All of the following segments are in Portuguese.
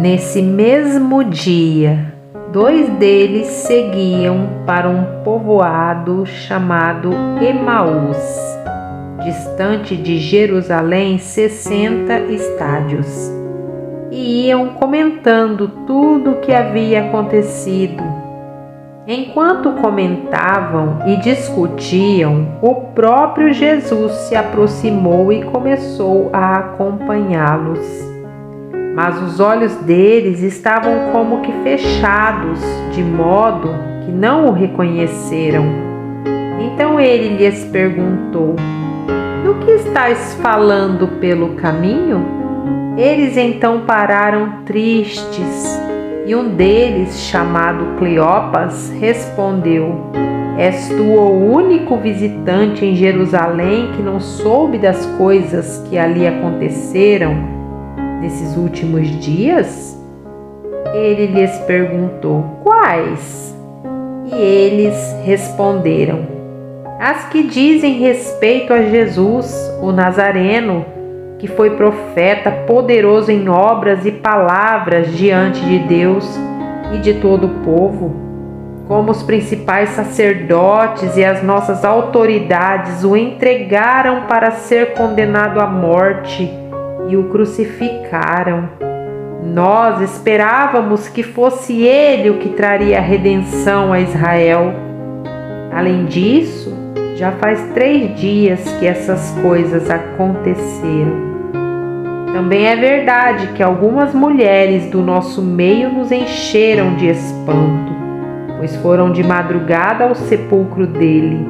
Nesse mesmo dia, 2 deles seguiam para um povoado chamado Emaús, distante de Jerusalém 60 estádios, e iam comentando tudo o que havia acontecido. Enquanto comentavam e discutiam, o próprio Jesus se aproximou e começou a acompanhá-los. Mas os olhos deles estavam como que fechados, de modo que não o reconheceram. Então ele lhes perguntou: "Do que estáis falando pelo caminho?" Eles então pararam tristes, e um deles, chamado Cleopas, respondeu: "És tu o único visitante em Jerusalém que não soube das coisas que ali aconteceram nesses últimos dias?" Ele lhes perguntou: "Quais?" E eles responderam: "As que dizem respeito a Jesus, o Nazareno, que foi profeta, poderoso em obras e palavras diante de Deus e de todo o povo. Como os principais sacerdotes e as nossas autoridades o entregaram para ser condenado à morte e o crucificaram. Nós esperávamos que fosse ele o que traria a redenção a Israel. Além disso, já faz 3 dias que essas coisas aconteceram. Também é verdade que algumas mulheres do nosso meio nos encheram de espanto, pois foram de madrugada ao sepulcro dele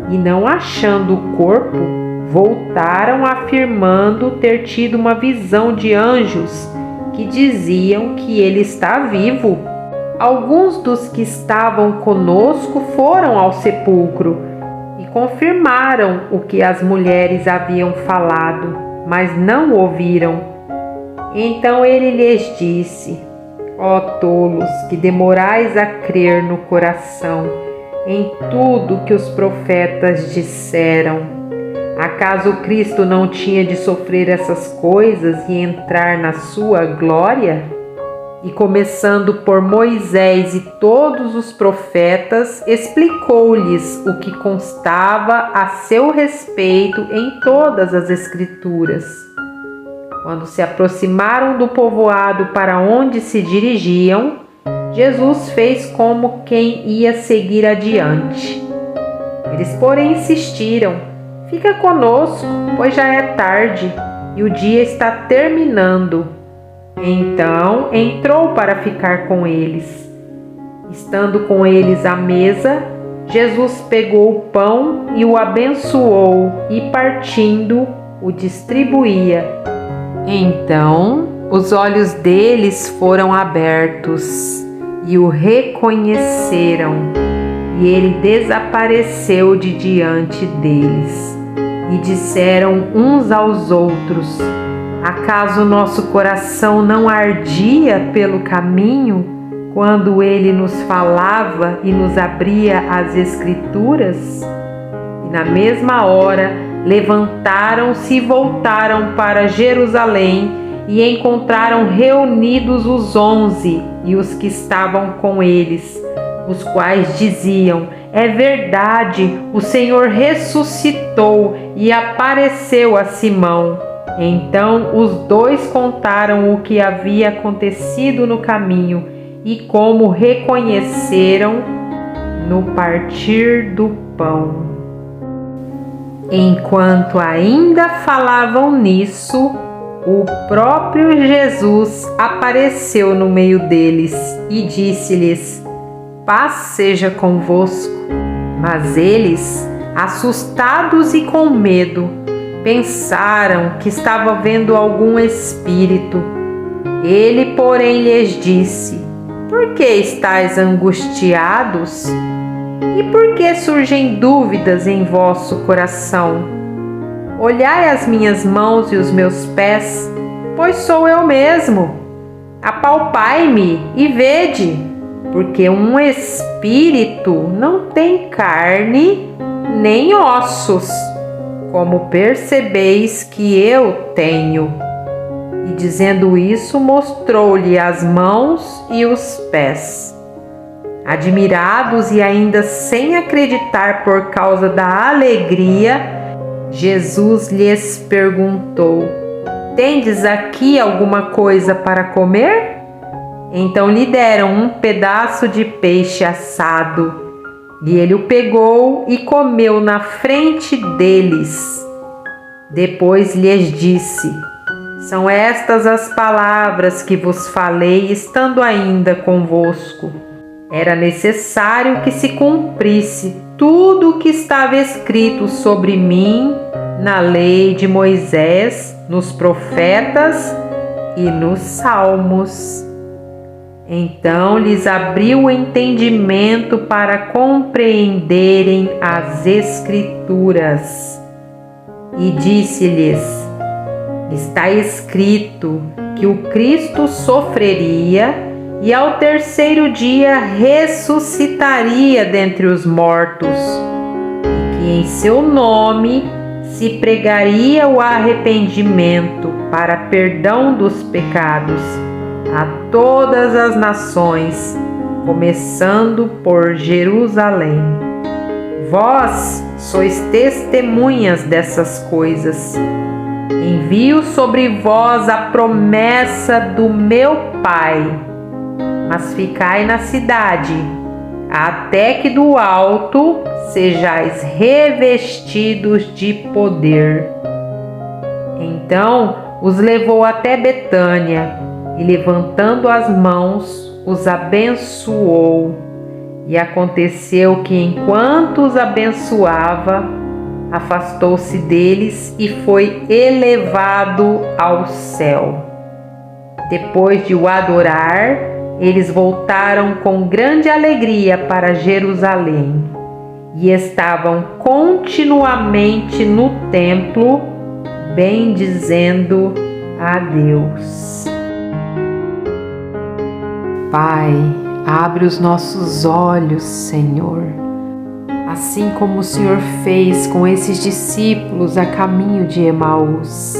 e, não achando o corpo, voltaram afirmando ter tido uma visão de anjos que diziam que ele está vivo. Alguns dos que estavam conosco foram ao sepulcro e confirmaram o que as mulheres haviam falado, mas não ouviram." Então ele lhes disse: "Ó tolos, que demorais a crer no coração em tudo que os profetas disseram. Acaso Cristo não tinha de sofrer essas coisas e entrar na sua glória?" E começando por Moisés e todos os profetas, explicou-lhes o que constava a seu respeito em todas as Escrituras. Quando se aproximaram do povoado para onde se dirigiam, Jesus fez como quem ia seguir adiante. Eles, porém, insistiram: "Fica conosco, pois já é tarde e o dia está terminando." Então entrou para ficar com eles. Estando com eles à mesa, Jesus pegou o pão e o abençoou e, partindo, o distribuía. Então os olhos deles foram abertos e o reconheceram, e ele desapareceu de diante deles. E disseram uns aos outros: "Acaso nosso coração não ardia pelo caminho, quando ele nos falava e nos abria as Escrituras?" E na mesma hora levantaram-se e voltaram para Jerusalém e encontraram reunidos os 11 e os que estavam com eles, os quais diziam: "É verdade, o Senhor ressuscitou e apareceu a Simão." Então os 2 contaram o que havia acontecido no caminho e como reconheceram no partir do pão. Enquanto ainda falavam nisso, o próprio Jesus apareceu no meio deles e disse-lhes: "Paz seja convosco." Mas eles, assustados e com medo, pensaram que estava vendo algum espírito. Ele, porém, lhes disse: "Por que estáis angustiados? E por que surgem dúvidas em vosso coração? Olhai as minhas mãos e os meus pés, pois sou eu mesmo. Apalpai-me e vede, porque um espírito não tem carne nem ossos, como percebeis que eu tenho." E dizendo isso, mostrou-lhe as mãos e os pés. Admirados e ainda sem acreditar por causa da alegria, Jesus lhes perguntou: Tendes aqui alguma coisa para comer? Então lhe deram um pedaço de peixe assado, e ele o pegou e comeu na frente deles. Depois lhes disse: São estas as palavras que vos falei estando ainda convosco. Era necessário que se cumprisse tudo o que estava escrito sobre mim na lei de Moisés, nos profetas e nos salmos. Então lhes abriu o entendimento para compreenderem as Escrituras. E disse-lhes: Está escrito que o Cristo sofreria e ao terceiro dia ressuscitaria dentre os mortos, e que em seu nome se pregaria o arrependimento para perdão dos pecados a todas as nações, começando por Jerusalém. Vós sois testemunhas dessas coisas. Envio sobre vós a promessa do meu Pai, mas ficai na cidade, até que do alto sejais revestidos de poder. Então os levou até Betânia, e levantando as mãos, os abençoou. E aconteceu que, enquanto os abençoava, afastou-se deles e foi elevado ao céu. Depois de o adorar, eles voltaram com grande alegria para Jerusalém e estavam continuamente no templo, bendizendo a Deus. Pai, abre os nossos olhos, Senhor, assim como o Senhor fez com esses discípulos a caminho de Emaús,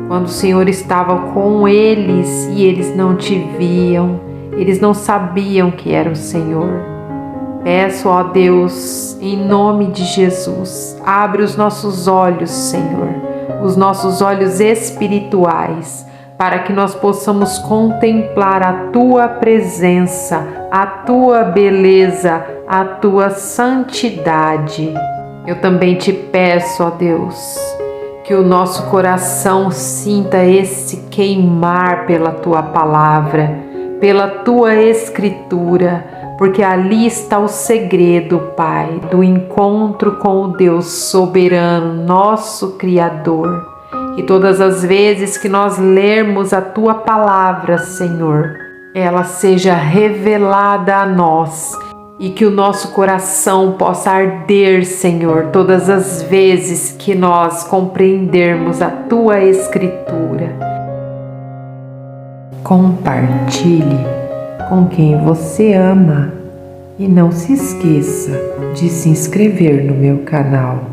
quando o Senhor estava com eles e eles não te viam, eles não sabiam que era o Senhor. Peço, ó Deus, em nome de Jesus, abre os nossos olhos, Senhor, os nossos olhos espirituais, para que nós possamos contemplar a Tua presença, a Tua beleza, a Tua santidade. Eu também te peço, ó Deus, que o nosso coração sinta esse queimar pela Tua palavra, pela Tua Escritura, porque ali está o segredo, Pai, do encontro com o Deus soberano, nosso Criador. Que todas as vezes que nós lermos a Tua palavra, Senhor, ela seja revelada a nós e que o nosso coração possa arder, Senhor, todas as vezes que nós compreendermos a Tua Escritura. Compartilhe com quem você ama e não se esqueça de se inscrever no meu canal.